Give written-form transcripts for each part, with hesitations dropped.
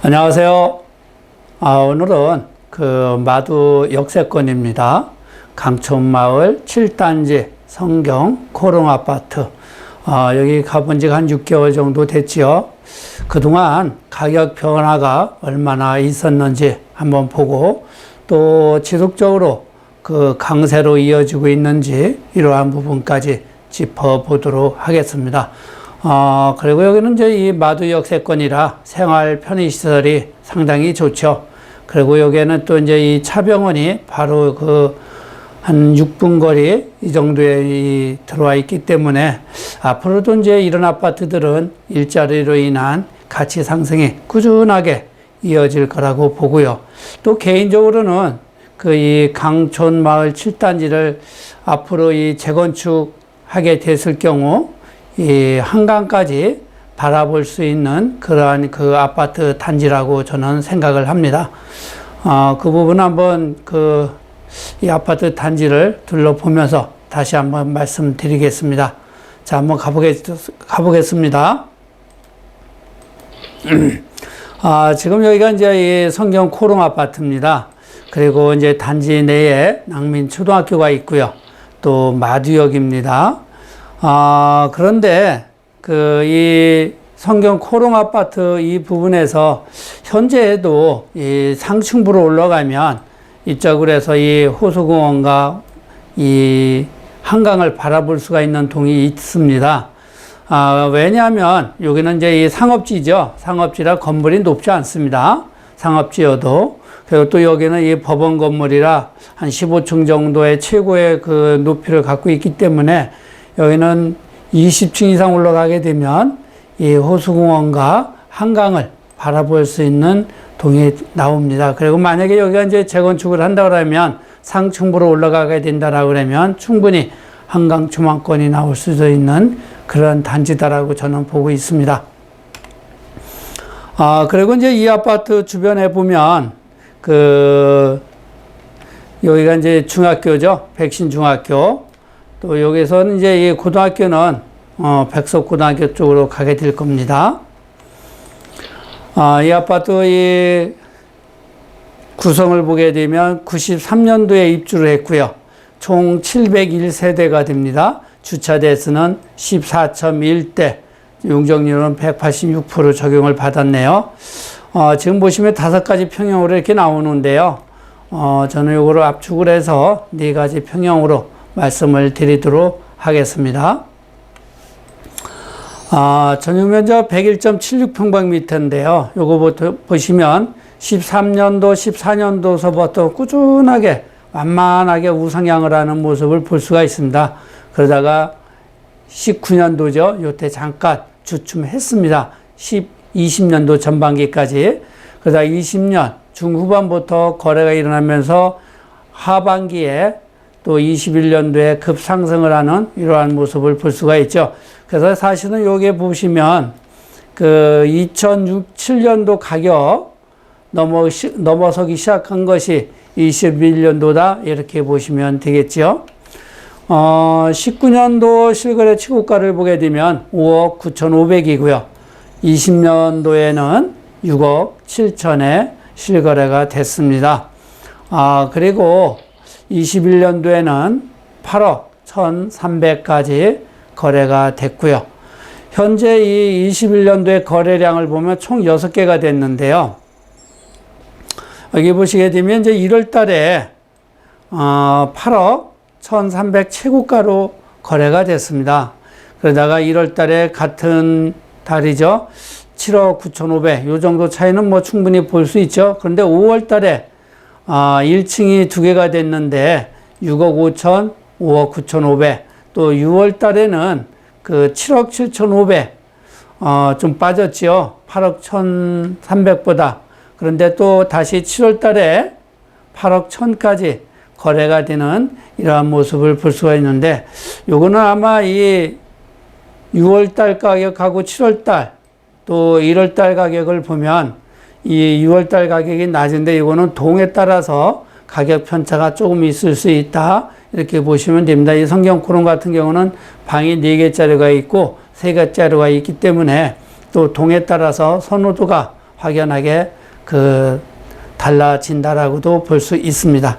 안녕하세요. 오늘은 마두 역세권입니다. 강촌마을 7단지 성경 코롱 아파트. 여기 가본 지가 한 6개월 정도 됐지요. 그동안 가격 변화가 얼마나 있었는지 한번 보고 또 지속적으로 강세로 이어지고 있는지 이러한 부분까지 짚어보도록 하겠습니다. 그리고 여기는 이제 이 마두 역세권이라 생활 편의시설이 상당히 좋죠. 그리고 여기에는 또 이제 이 차병원이 바로 한 6분 거리 이 정도에 들어와 있기 때문에 앞으로도 이제 이런 아파트들은 일자리로 인한 가치 상승이 꾸준하게 이어질 거라고 보고요. 또 개인적으로는 이 강촌 마을 7단지를 앞으로 이 재건축하게 됐을 경우 이 한강까지 바라볼 수 있는 그러한 아파트 단지라고 저는 생각을 합니다. 그 부분 한번 이 아파트 단지를 둘러보면서 다시 한번 말씀드리겠습니다. 자, 한번 가보겠습니다. 지금 여기가 이제 이 성경 코롱 아파트입니다. 그리고 이제 단지 내에 낭민 초등학교가 있고요. 또 마두역입니다. 그런데 이 성경 코롱 아파트 이 부분에서 현재에도 이 상층부로 올라가면 이쪽으로 해서 이 호수공원과 이 한강을 바라볼 수가 있는 동이 있습니다. 왜냐하면 여기는 이제 이 상업지죠. 상업지라 건물이 높지 않습니다. 상업지여도. 그리고 또 여기는 이 법원 건물이라 한 15층 정도의 최고의 높이를 갖고 있기 때문에 여기는 20층 이상 올라가게 되면 이 호수공원과 한강을 바라볼 수 있는 동이 나옵니다. 그리고 만약에 여기가 이제 재건축을 한다 그러면 상층부로 올라가게 된다라고 그러면 충분히 한강 조망권이 나올 수도 있는 그런 단지다라고 저는 보고 있습니다. 그리고 이제 이 아파트 주변에 보면 여기가 이제 중학교죠. 백신중학교. 또 여기서는 이제 이 고등학교는 백석고등학교 쪽으로 가게 될 겁니다. 이 아파트 이 구성을 보게 되면 93년도에 입주를 했고요. 총 701세대가 됩니다. 주차 대수는 14.1대, 용적률은 186% 적용을 받았네요. 지금 보시면 5가지 평형으로 이렇게 나오는데요. 저는 이거를 압축을 해서 4가지 평형으로 말씀을 드리도록 하겠습니다. 전용 면적 101.76평방미터인데요. 요거부터 보시면 13년도, 14년도서부터 꾸준하게 완만하게 우상향을 하는 모습을 볼 수가 있습니다. 그러다가 19년도죠. 요때 잠깐 주춤했습니다. 20년도 전반기까지. 그러다 20년 중후반부터 거래가 일어나면서 하반기에 또 21년도에 급상승을 하는 이러한 모습을 볼 수가 있죠. 그래서 사실은 여기에 보시면 2007년도 가격 넘어서기 시작한 것이 21년도다 이렇게 보시면 되겠죠. 19년도 실거래 최고가를 보게 되면 5억 9,500이고요. 20년도에는 6억 7천에 실거래가 됐습니다. 그리고 21년도에는 8억 1,300까지 거래가 됐고요. 현재 이 21년도의 거래량을 보면 총 6개가 됐는데요. 여기 보시게 되면 이제 1월 달에 8억 1,300 최고가로 거래가 됐습니다. 그러다가 1월 달에 같은 달이죠. 7억 9,500. 요 정도 차이는 뭐 충분히 볼 수 있죠. 그런데 5월 달에 1층이 2개가 됐는데 6억 5천, 5억 9,500. 또 6월 달에는 7억 7,500. 좀 빠졌지요. 8억 1,300보다. 그런데 또 다시 7월 달에 8억 1,000까지 거래가 되는 이러한 모습을 볼 수가 있는데 요거는 아마 이 6월 달 가격하고 7월 달 또 1월 달 가격을 보면 이 6월 달 가격이 낮은데 이거는 동에 따라서 가격 편차가 조금 있을 수 있다. 이렇게 보시면 됩니다. 이 성경 코롱 같은 경우는 방이 4개짜리가 있고 3개짜리가 있기 때문에 또 동에 따라서 선호도가 확연하게 달라진다라고도 볼 수 있습니다.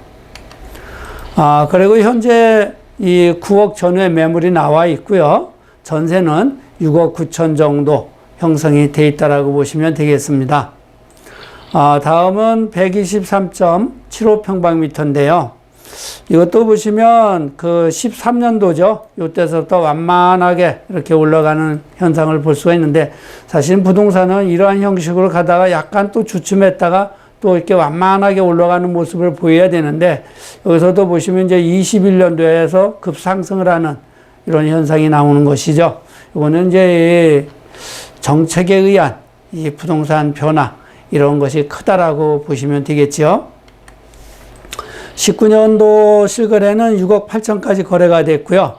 그리고 현재 이 9억 전후의 매물이 나와 있고요. 전세는 6억 9천 정도 형성이 돼 있다라고 보시면 되겠습니다. 다음은 123.75평방미터인데요. 이것도 보시면 13년도죠. 이때서부터 완만하게 이렇게 올라가는 현상을 볼 수가 있는데, 사실 부동산은 이러한 형식으로 가다가 약간 또 주춤했다가 또 이렇게 완만하게 올라가는 모습을 보여야 되는데, 여기서도 보시면 이제 21년도에서 급상승을 하는 이런 현상이 나오는 것이죠. 이거는 이제 정책에 의한 이 부동산 변화, 이런 것이 크다라고 보시면 되겠죠. 19년도 실거래는 6억 8천까지 거래가 됐고요.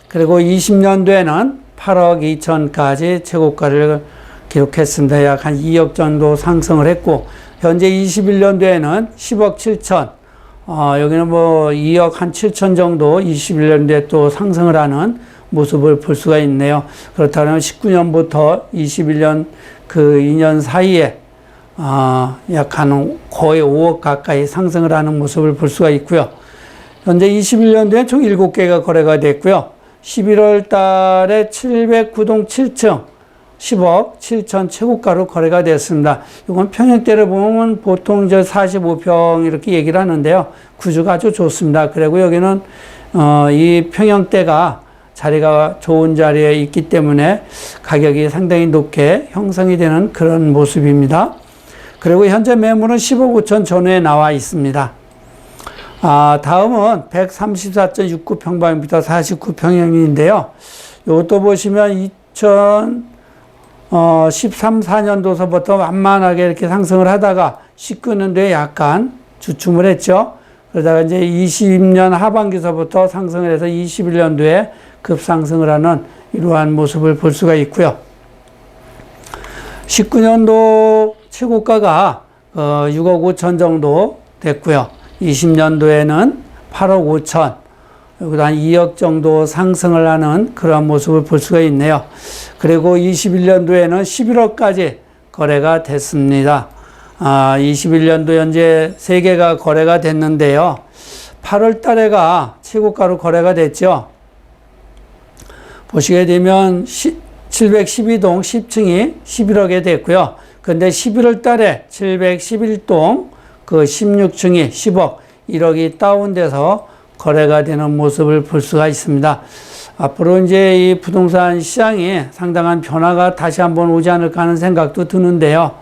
그리고 20년도에는 8억 2천까지 최고가를 기록했습니다. 약 한 2억 정도 상승을 했고, 현재 21년도에는 10억 7천, 여기는 뭐 2억 한 7천 정도 21년도에 또 상승을 하는 모습을 볼 수가 있네요. 그렇다면 19년부터 21년 2년 사이에 약 한 거의 5억 가까이 상승을 하는 모습을 볼 수가 있고요. 현재 21년도에 총 7개가 거래가 됐고요. 11월 달에 709동 7층 10억 7천 최고가로 거래가 됐습니다. 이건 평형대를 보면 보통 45평 이렇게 얘기를 하는데요. 구조가 아주 좋습니다. 그리고 여기는 이 평형대가 자리가 좋은 자리에 있기 때문에 가격이 상당히 높게 형성이 되는 그런 모습입니다. 그리고 현재 매물은 15억 5천 전후에 나와 있습니다. 다음은 134.69평방미터 49평형인데요. 이것도 보시면 2013, 14년도서부터 완만하게 이렇게 상승을 하다가 19년도에 약간 주춤을 했죠. 그러다가 이제 20년 하반기서부터 상승을 해서 21년도에 급상승을 하는 이러한 모습을 볼 수가 있고요. 19년도 최고가가 6억 5천 정도 됐고요. 20년도에는 8억 5천, 여기도 한 2억 정도 상승을 하는 그런 모습을 볼 수가 있네요. 그리고 21년도에는 11억까지 거래가 됐습니다. 21년도 현재 3개가 거래가 됐는데요. 8월 달에가 최고가로 거래가 됐죠. 보시게 되면 712동 10층이 11억에 됐고요. 근데 11월 달에 711동 16층이 10억, 1억이 다운돼서 거래가 되는 모습을 볼 수가 있습니다. 앞으로 이제 이 부동산 시장이 상당한 변화가 다시 한번 오지 않을까 하는 생각도 드는데요.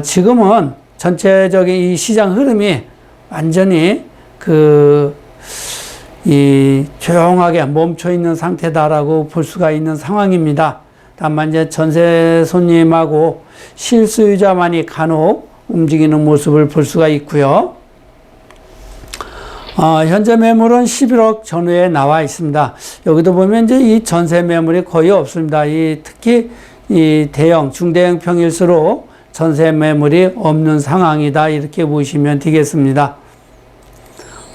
지금은 전체적인 이 시장 흐름이 완전히 조용하게 멈춰 있는 상태다라고 볼 수가 있는 상황입니다. 다만 이제 전세 손님하고 실수요자만이 간혹 움직이는 모습을 볼 수가 있고요. 현재 매물은 11억 전후에 나와 있습니다. 여기도 보면 이제 이 전세 매물이 거의 없습니다. 특히 이 대형, 중대형 평일수록 전세 매물이 없는 상황이다. 이렇게 보시면 되겠습니다.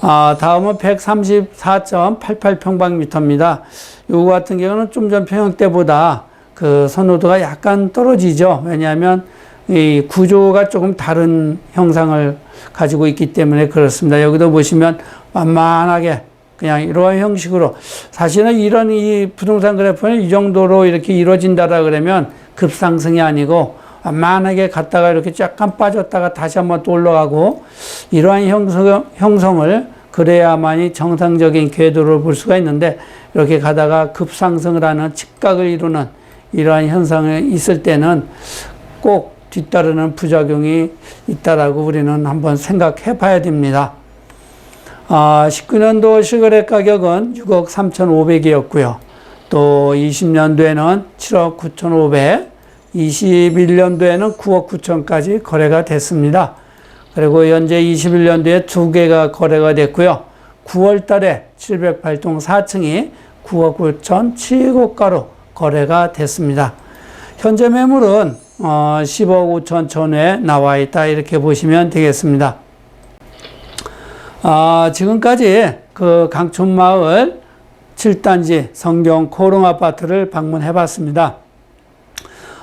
다음은 134.88평방미터입니다. 이거 같은 경우는 좀 전 평형 때보다 선호도가 약간 떨어지죠. 왜냐하면 이 구조가 조금 다른 형상을 가지고 있기 때문에 그렇습니다. 여기도 보시면 완만하게 그냥 이러한 형식으로, 사실은 이런 이 부동산 그래프는 이 정도로 이렇게 이루어진다라 그러면 급상승이 아니고 완만하게 갔다가 이렇게 약간 빠졌다가 다시 한번 또 올라가고, 이러한 형성을 그래야만이 정상적인 궤도를 볼 수가 있는데, 이렇게 가다가 급상승을 하는 직각을 이루는 이러한 현상이 있을 때는 꼭 뒤따르는 부작용이 있다라고 우리는 한번 생각해 봐야 됩니다. 19년도 실거래 가격은 6억 3,500이었고요. 또 20년도에는 7억 9,500, 21년도에는 9억 9천까지 거래가 됐습니다. 그리고 현재 21년도에 2개가 거래가 됐고요. 9월 달에 708동 4층이 9억 9천 최고가로 거래가 됐습니다. 현재 매물은 10억 5천 전후에 나와 있다. 이렇게 보시면 되겠습니다. 지금까지 강촌마을 7단지 성경 코롱 아파트를 방문해 봤습니다.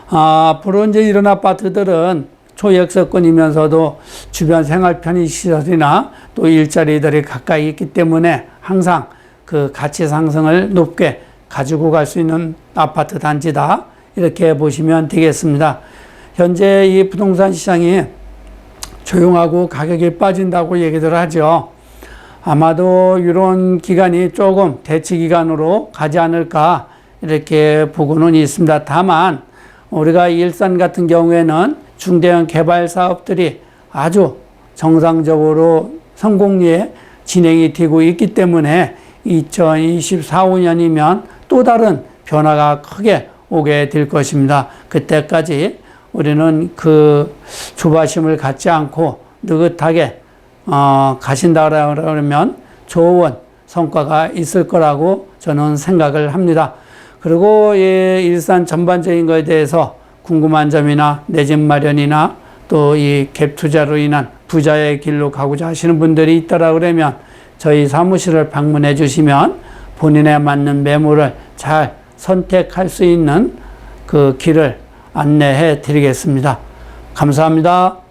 앞으로 이제 이런 아파트들은 초역세권이면서도 주변 생활 편의시설이나 또 일자리들이 가까이 있기 때문에 항상 그 가치 상승을 높게 가지고 갈 수 있는 아파트 단지다. 이렇게 보시면 되겠습니다. 현재 이 부동산 시장이 조용하고 가격이 빠진다고 얘기들 하죠. 아마도 이런 기간이 조금 대치 기간으로 가지 않을까 이렇게 보고는 있습니다. 다만 우리가 일산 같은 경우에는 중대형 개발 사업들이 아주 정상적으로 성공리에 진행이 되고 있기 때문에 2024, 5년이면 또 다른 변화가 크게 오게 될 것입니다. 그때까지 우리는 그 조바심을 갖지 않고 느긋하게 가신다 그러면 좋은 성과가 있을 거라고 저는 생각을 합니다. 그리고 이 일산 전반적인 것에 대해서 궁금한 점이나 내 집 마련이나 또 이 갭 투자로 인한 부자의 길로 가고자 하시는 분들이 있다라 그러면 저희 사무실을 방문해 주시면 본인에 맞는 매물을 잘 선택할 수 있는 그 길을 안내해 드리겠습니다. 감사합니다.